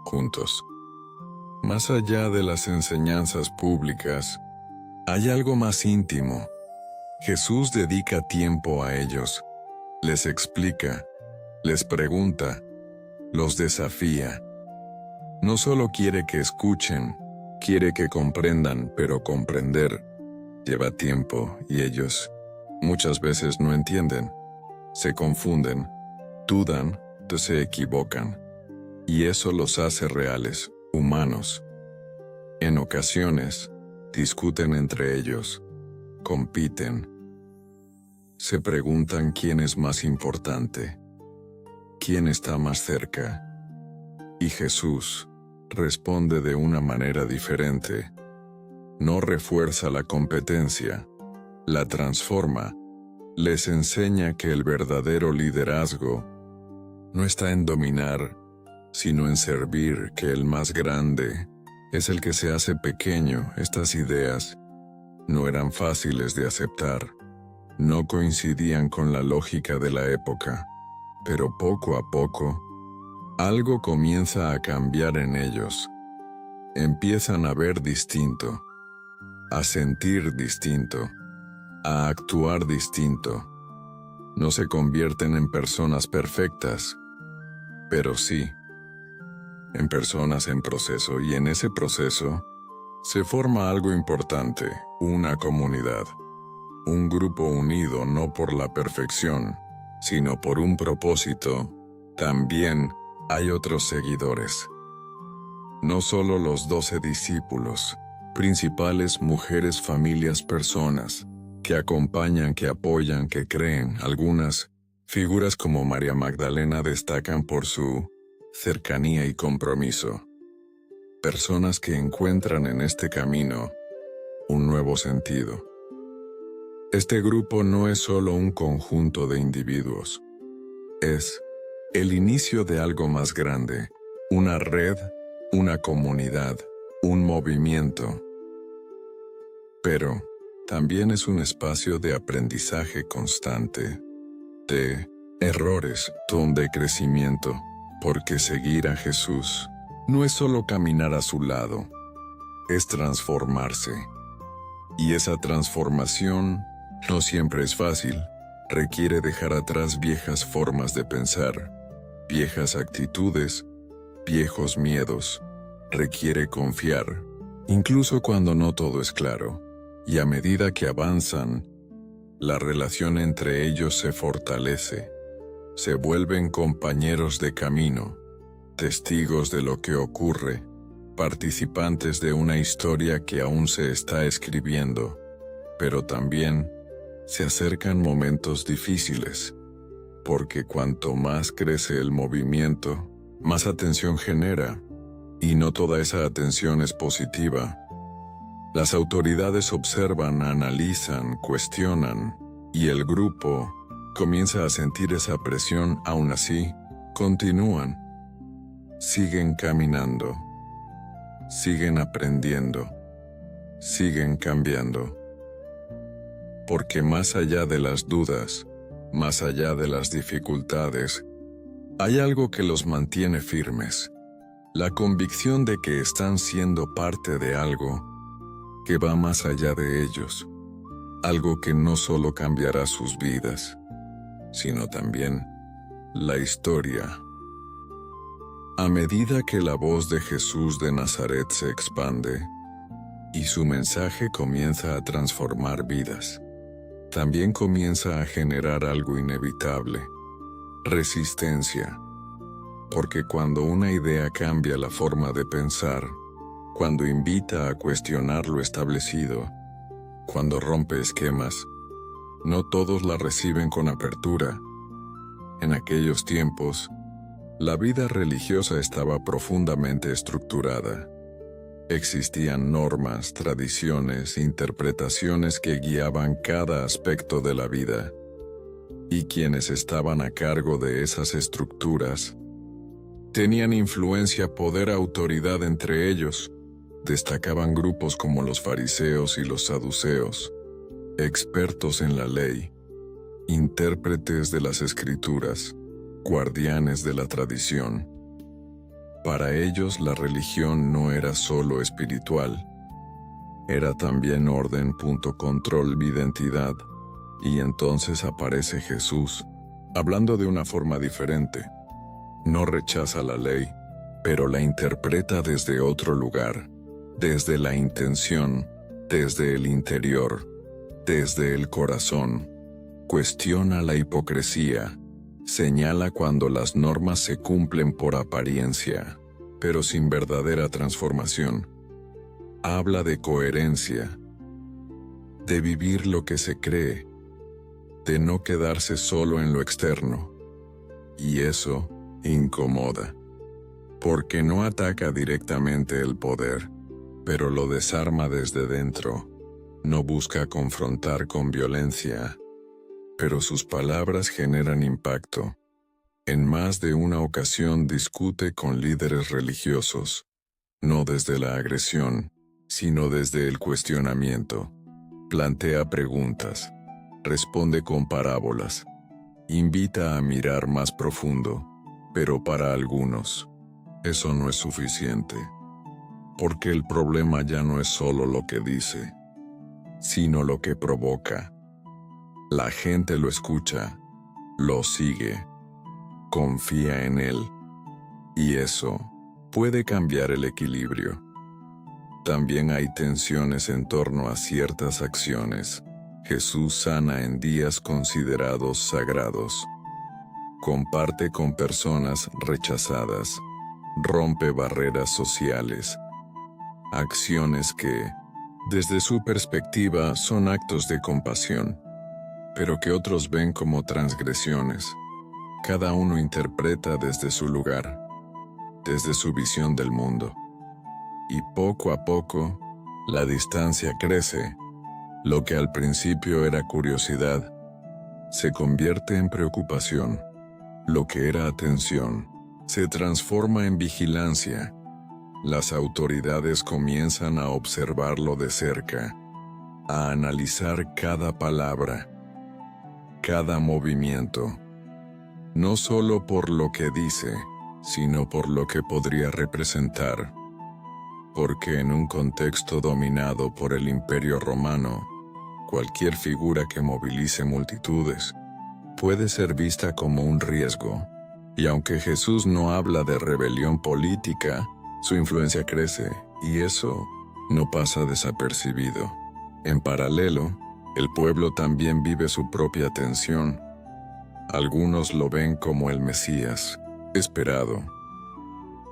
juntos. Más allá de las enseñanzas públicas, hay algo más íntimo. Jesús dedica tiempo a ellos, les explica, les pregunta, los desafía. No solo quiere que escuchen, quiere que comprendan, pero comprender lleva tiempo y ellos muchas veces no entienden, se confunden, dudan, se equivocan. Y eso los hace reales, humanos. En ocasiones, discuten entre ellos, compiten. Se preguntan quién es más importante, quién está más cerca. Y Jesús responde de una manera diferente. No refuerza la competencia, la transforma, les enseña que el verdadero liderazgo no está en dominar, sino en servir, que el más grande es el que se hace pequeño. Estas ideas no eran fáciles de aceptar, no coincidían con la lógica de la época, pero poco a poco, algo comienza a cambiar en ellos. Empiezan a ver distinto, a sentir distinto, a actuar distinto. No se convierten en personas perfectas, pero sí en personas en proceso, y en ese proceso se forma algo importante, una comunidad, un grupo unido no por la perfección, sino por un propósito. También hay otros seguidores. No solo los 12 discípulos, principales, mujeres, familias, personas que acompañan, que apoyan, que creen. Algunas figuras como María Magdalena destacan por su cercanía y compromiso. Personas que encuentran en este camino un nuevo sentido. Este grupo no es solo un conjunto de individuos. Es el inicio de algo más grande, una red, una comunidad, un movimiento. Pero también es un espacio de aprendizaje constante, de errores, de crecimiento, porque seguir a Jesús no es solo caminar a su lado, es transformarse. Y esa transformación no siempre es fácil, requiere dejar atrás viejas formas de pensar, viejas actitudes, viejos miedos, requiere confiar, incluso cuando no todo es claro. Y a medida que avanzan, la relación entre ellos se fortalece, se vuelven compañeros de camino, testigos de lo que ocurre, participantes de una historia que aún se está escribiendo, pero también se acercan momentos difíciles, porque cuanto más crece el movimiento, más atención genera, y no toda esa atención es positiva. Las autoridades observan, analizan, cuestionan, y el grupo comienza a sentir esa presión. Aún así, continúan, siguen caminando, siguen aprendiendo, siguen cambiando. Porque más allá de las dudas, más allá de las dificultades, hay algo que los mantiene firmes, la convicción de que están siendo parte de algo que va más allá de ellos, algo que no solo cambiará sus vidas, sino también la historia. A medida que la voz de Jesús de Nazaret se expande y su mensaje comienza a transformar vidas, también comienza a generar algo inevitable: resistencia. Porque cuando una idea cambia la forma de pensar, cuando invita a cuestionar lo establecido, cuando rompe esquemas, no todos la reciben con apertura. En aquellos tiempos, la vida religiosa estaba profundamente estructurada. Existían normas, tradiciones, interpretaciones que guiaban cada aspecto de la vida, y quienes estaban a cargo de esas estructuras tenían influencia, poder, autoridad. Entre ellos destacaban grupos como los fariseos y los saduceos, expertos en la ley, intérpretes de las escrituras, guardianes de la tradición. Para ellos la religión no era solo espiritual, era también orden, control, identidad. Y entonces aparece Jesús, hablando de una forma diferente. No rechaza la ley, pero la interpreta desde otro lugar, desde la intención, desde el interior, desde el corazón. Cuestiona la hipocresía, señala cuando las normas se cumplen por apariencia, pero sin verdadera transformación. Habla de coherencia, de vivir lo que se cree, de no quedarse solo en lo externo. Y eso incomoda, porque no ataca directamente el poder, pero lo desarma desde dentro. No busca confrontar con violencia, pero sus palabras generan impacto. En más de una ocasión discute con líderes religiosos, no desde la agresión, sino desde el cuestionamiento. Plantea preguntas, responde con parábolas, invita a mirar más profundo. Pero para algunos, eso no es suficiente, porque el problema ya no es solo lo que dice, sino lo que provoca. La gente lo escucha, lo sigue, confía en él, y eso puede cambiar el equilibrio. También hay tensiones en torno a ciertas acciones. Jesús sana en días considerados sagrados. Comparte con personas rechazadas, rompe barreras sociales, acciones que, desde su perspectiva, son actos de compasión, pero que otros ven como transgresiones. Cada uno interpreta desde su lugar, desde su visión del mundo. Y poco a poco, la distancia crece. Lo que al principio era curiosidad, se convierte en preocupación. Lo que era atención, se transforma en vigilancia. Las autoridades comienzan a observarlo de cerca, a analizar cada palabra, cada movimiento, no solo por lo que dice, sino por lo que podría representar. Porque en un contexto dominado por el Imperio Romano, cualquier figura que movilice multitudes puede ser vista como un riesgo. Y aunque Jesús no habla de rebelión política, su influencia crece, y eso no pasa desapercibido. En paralelo, el pueblo también vive su propia tensión. Algunos lo ven como el Mesías esperado,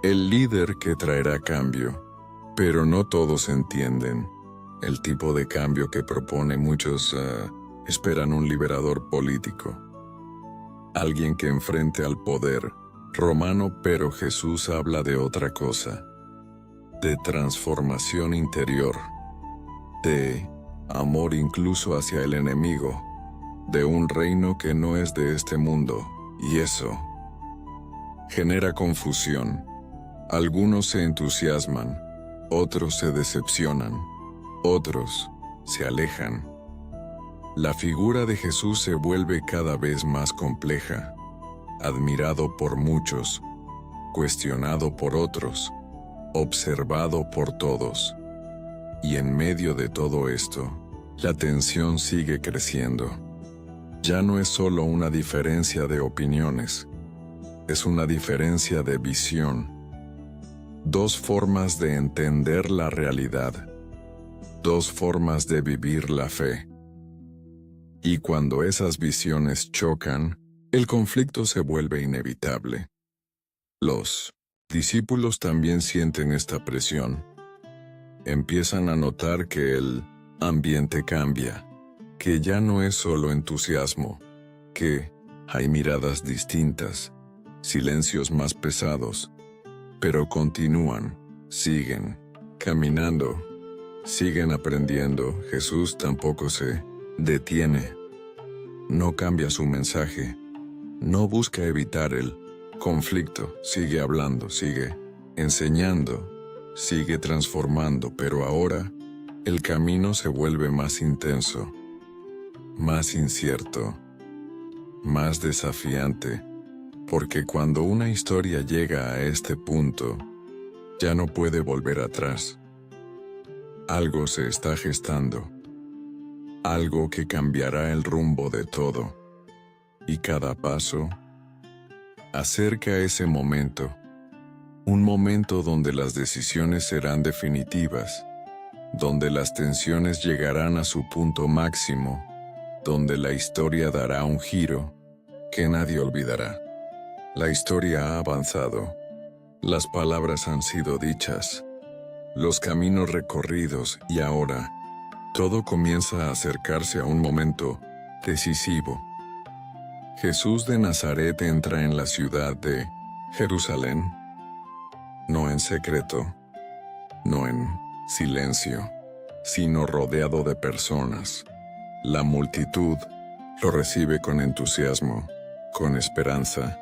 el líder que traerá cambio, pero no todos entienden el tipo de cambio que propone. Muchos esperan un liberador político, alguien que enfrente al poder romano, pero Jesús habla de otra cosa, de transformación interior, de amor incluso hacia el enemigo, de un reino que no es de este mundo, y eso genera confusión. Algunos se entusiasman, otros se decepcionan, otros se alejan. La figura de Jesús se vuelve cada vez más compleja, admirado por muchos, cuestionado por otros, observado por todos. Y en medio de todo esto, la tensión sigue creciendo. Ya no es solo una diferencia de opiniones, es una diferencia de visión. Dos formas de entender la realidad. Dos formas de vivir la fe. Y cuando esas visiones chocan, el conflicto se vuelve inevitable. Los discípulos también sienten esta presión. Empiezan a notar que el ambiente cambia, que ya no es solo entusiasmo, que hay miradas distintas, silencios más pesados, pero continúan, siguen, caminando, siguen aprendiendo. Jesús tampoco se detiene, no cambia su mensaje, no busca evitar el conflicto, sigue hablando, sigue enseñando, sigue transformando, pero ahora el camino se vuelve más intenso, más incierto, más desafiante, porque cuando una historia llega a este punto, ya no puede volver atrás. Algo se está gestando, algo que cambiará el rumbo de todo, y cada paso acerca ese momento, un momento donde las decisiones serán definitivas, donde las tensiones llegarán a su punto máximo, donde la historia dará un giro que nadie olvidará. La historia ha avanzado, las palabras han sido dichas, los caminos recorridos y ahora, todo comienza a acercarse a un momento decisivo. Jesús de Nazaret entra en la ciudad de Jerusalén, no en secreto, no en silencio, sino rodeado de personas. La multitud lo recibe con entusiasmo, con esperanza.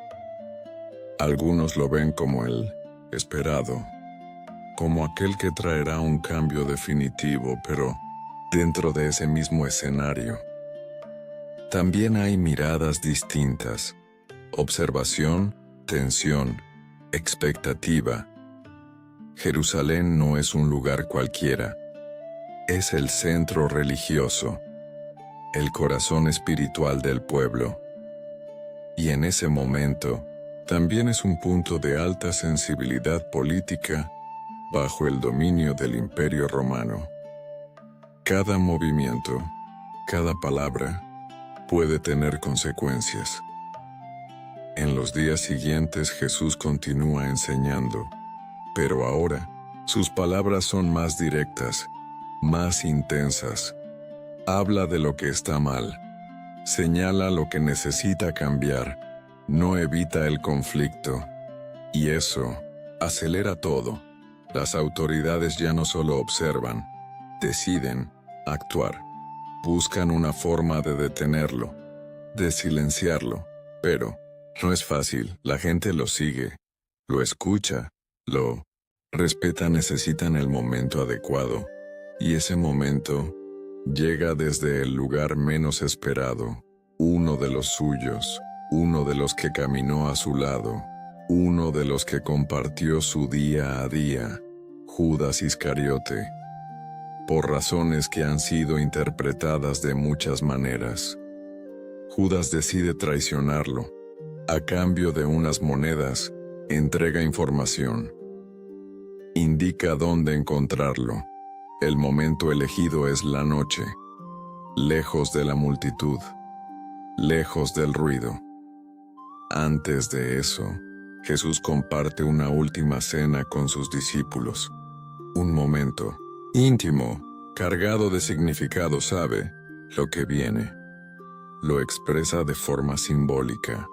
Algunos lo ven como el esperado, como aquel que traerá un cambio definitivo, pero dentro de ese mismo escenario también hay miradas distintas, observación, tensión, expectativa. Jerusalén no es un lugar cualquiera, es el centro religioso, el corazón espiritual del pueblo. Y en ese momento, también es un punto de alta sensibilidad política bajo el dominio del Imperio Romano. Cada movimiento, cada palabra, puede tener consecuencias. En los días siguientes Jesús continúa enseñando, pero ahora sus palabras son más directas, más intensas. Habla de lo que está mal, señala lo que necesita cambiar, no evita el conflicto. Y eso acelera todo. Las autoridades ya no solo observan, deciden actuar. Buscan una forma de detenerlo, de silenciarlo, pero no es fácil. La gente lo sigue, lo escucha, lo respeta. Necesitan el momento adecuado, y ese momento llega desde el lugar menos esperado, uno de los suyos, uno de los que caminó a su lado, uno de los que compartió su día a día, Judas Iscariote. Por razones que han sido interpretadas de muchas maneras, Judas decide traicionarlo. A cambio de unas monedas, entrega información. Indica dónde encontrarlo. El momento elegido es la noche, lejos de la multitud, lejos del ruido. Antes de eso, Jesús comparte una última cena con sus discípulos. Un momento íntimo, cargado de significado. Sabe lo que viene. Lo expresa de forma simbólica.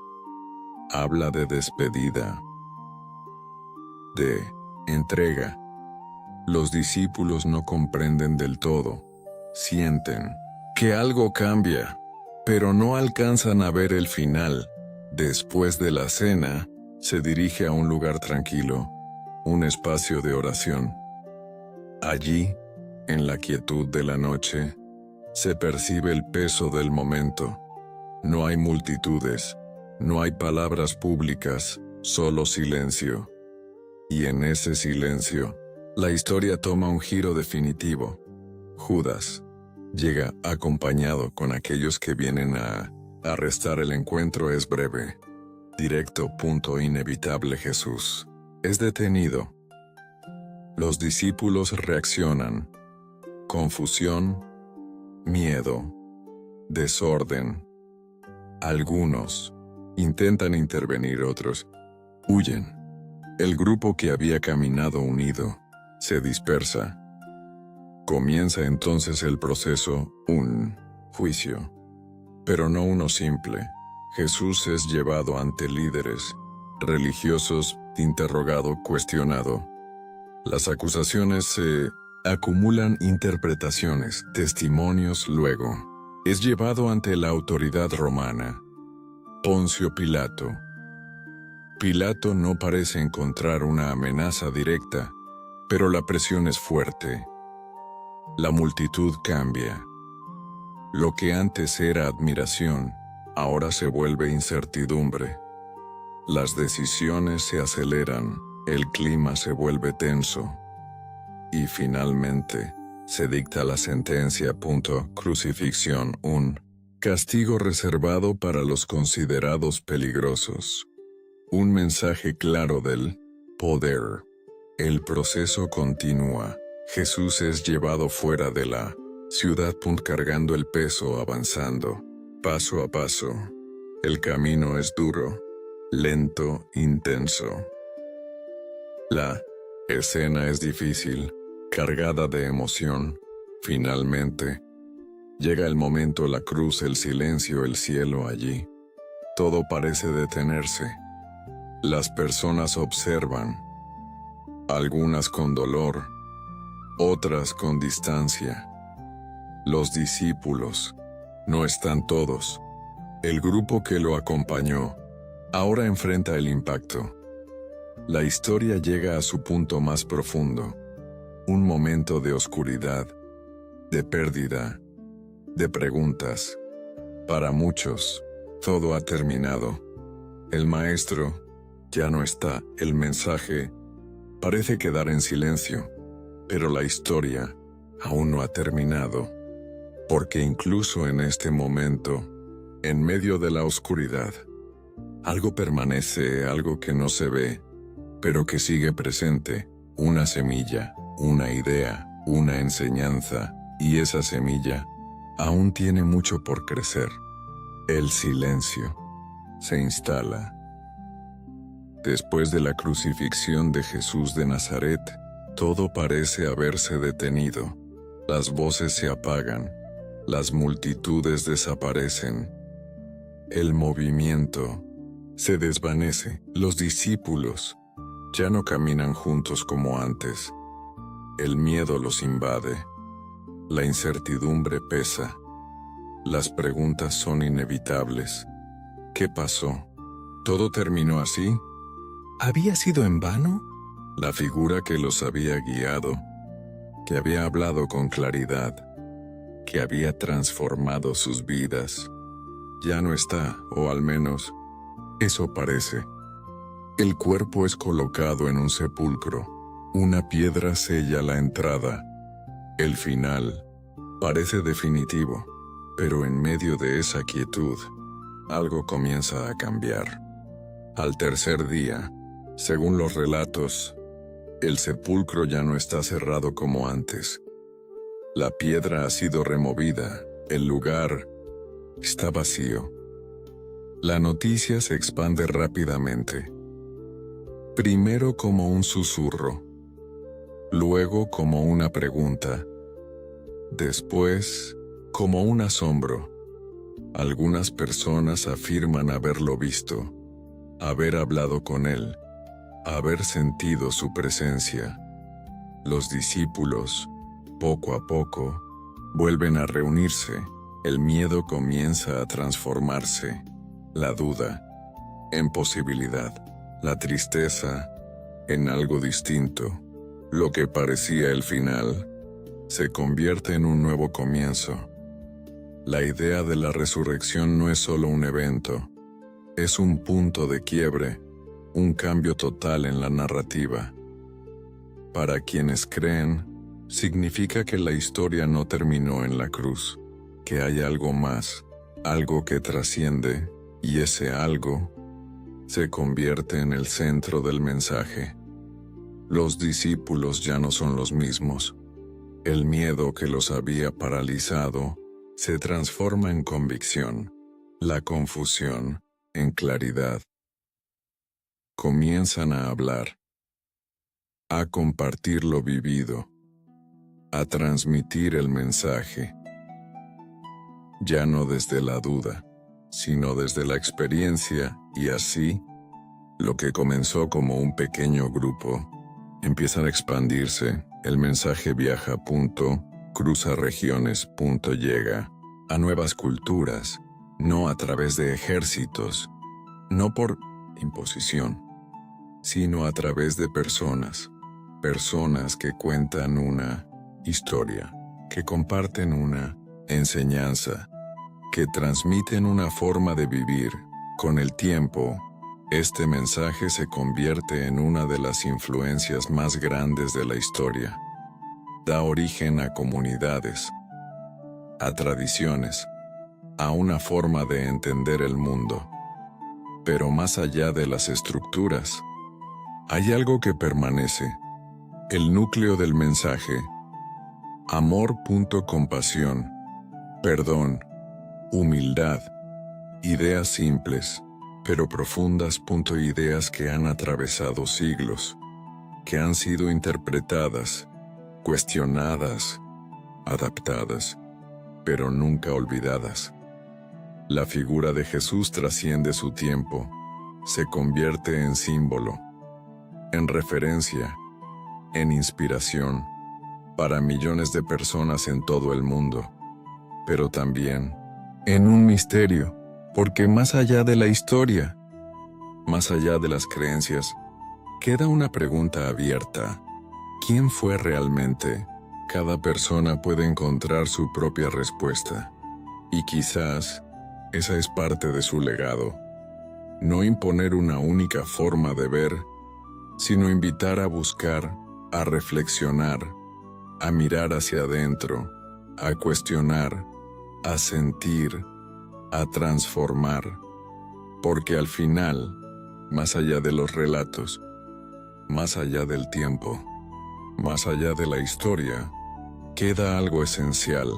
Habla de despedida, de entrega. Los discípulos no comprenden del todo. Sienten que algo cambia, pero no alcanzan a ver el final. Después de la cena, se dirige a un lugar tranquilo, un espacio de oración. Allí, en la quietud de la noche, se percibe el peso del momento. No hay multitudes, no hay palabras públicas, solo silencio. Y en ese silencio, la historia toma un giro definitivo. Judas llega acompañado con aquellos que vienen a arrestar. El encuentro es breve, directo, punto inevitable. Jesús es detenido. Los discípulos reaccionan. Confusión, miedo, desorden. Algunos intentan intervenir, otros huyen. El grupo que había caminado unido se dispersa. Comienza entonces el proceso, un juicio. Pero no uno simple. Jesús es llevado ante líderes religiosos, interrogado, cuestionado. Las acusaciones se acumulan, interpretaciones, testimonios, luego es llevado ante la autoridad romana. Poncio Pilato. Pilato no parece encontrar una amenaza directa, pero la presión es fuerte. La multitud cambia. Lo que antes era admiración, ahora se vuelve incertidumbre. Las decisiones se aceleran, el clima se vuelve tenso. Y finalmente, se dicta la sentencia. Crucifixión, un castigo reservado para los considerados peligrosos. Un mensaje claro del poder. El proceso continúa. Jesús es llevado fuera de la ciudad, cargando el peso, avanzando, paso a paso. El camino es duro, lento, intenso. La escena es difícil, cargada de emoción. Finalmente, llega el momento, la cruz, el silencio, el cielo allí. Todo parece detenerse. Las personas observan, algunas con dolor, otras con distancia. Los discípulos no están todos. El grupo que lo acompañó ahora enfrenta el impacto. La historia llega a su punto más profundo. Un momento de oscuridad, de pérdida, de preguntas. Para muchos, todo ha terminado. El maestro ya no está. El mensaje parece quedar en silencio, pero la historia aún no ha terminado. Porque incluso en este momento, en medio de la oscuridad, algo permanece, algo que no se ve, pero que sigue presente, una semilla, una idea, una enseñanza, y esa semilla aún tiene mucho por crecer. El silencio se instala. Después de la crucifixión de Jesús de Nazaret, todo parece haberse detenido. Las voces se apagan, las multitudes desaparecen. El movimiento se desvanece. Los discípulos ya no caminan juntos como antes. El miedo los invade. La incertidumbre pesa. Las preguntas son inevitables. ¿Qué pasó? ¿Todo terminó así? ¿Había sido en vano? La figura que los había guiado, que había hablado con claridad, que había transformado sus vidas, ya no está, o al menos, eso parece. El cuerpo es colocado en un sepulcro. Una piedra sella la entrada. El final parece definitivo, pero en medio de esa quietud, algo comienza a cambiar. Al tercer día, según los relatos, el sepulcro ya no está cerrado como antes. La piedra ha sido removida, el lugar está vacío. La noticia se expande rápidamente. Primero como un susurro, luego como una pregunta, después como un asombro. Algunas personas afirman haberlo visto, haber hablado con él, haber sentido su presencia. Los discípulos, poco a poco, vuelven a reunirse. El miedo comienza a transformarse, la duda en posibilidad, la tristeza en algo distinto. Lo que parecía el final se convierte en un nuevo comienzo. La idea de la resurrección no es solo un evento, es un punto de quiebre, un cambio total en la narrativa. Para quienes creen, significa que la historia no terminó en la cruz, que hay algo más, algo que trasciende, y ese algo se convierte en el centro del mensaje. Los discípulos ya no son los mismos. El miedo que los había paralizado se transforma en convicción, la confusión en claridad. Comienzan a hablar, a compartir lo vivido, a transmitir el mensaje, ya no desde la duda, sino desde la experiencia, y así, lo que comenzó como un pequeño grupo, empieza a expandirse, el mensaje viaja, cruza regiones, llega a nuevas culturas, no a través de ejércitos, no por imposición, sino a través de personas que cuentan una historia, que comparten una enseñanza, que transmiten una forma de vivir. Con el tiempo, este mensaje se convierte en una de las influencias más grandes de la historia. Da origen a comunidades, a tradiciones, a una forma de entender el mundo. Pero más allá de las estructuras, hay algo que permanece, el núcleo del mensaje. Amor, compasión, perdón, humildad, ideas simples, pero profundas, ideas que han atravesado siglos, que han sido interpretadas, cuestionadas, adaptadas, pero nunca olvidadas. La figura de Jesús trasciende su tiempo, se convierte en símbolo, en referencia, en inspiración, para millones de personas en todo el mundo, pero también en un misterio, porque más allá de la historia, más allá de las creencias, queda una pregunta abierta. ¿Quién fue realmente? Cada persona puede encontrar su propia respuesta, y quizás esa es parte de su legado. No imponer una única forma de ver, sino invitar a buscar, a reflexionar, a mirar hacia adentro, a cuestionar, a sentir, a transformar, porque al final, más allá de los relatos, más allá del tiempo, más allá de la historia, queda algo esencial,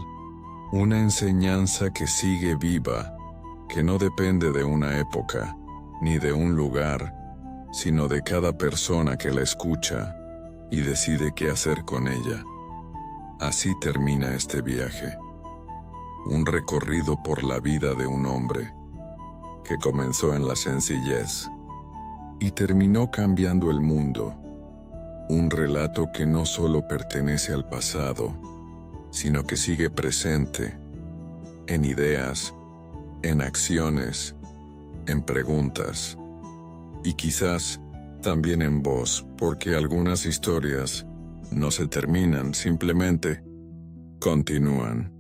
una enseñanza que sigue viva, que no depende de una época, ni de un lugar, sino de cada persona que la escucha y decide qué hacer con ella. Así termina este viaje. Un recorrido por la vida de un hombre que comenzó en la sencillez y terminó cambiando el mundo. Un relato que no solo pertenece al pasado, sino que sigue presente en ideas, en acciones, en preguntas y quizás también en voz, porque algunas historias no se terminan, simplemente continúan.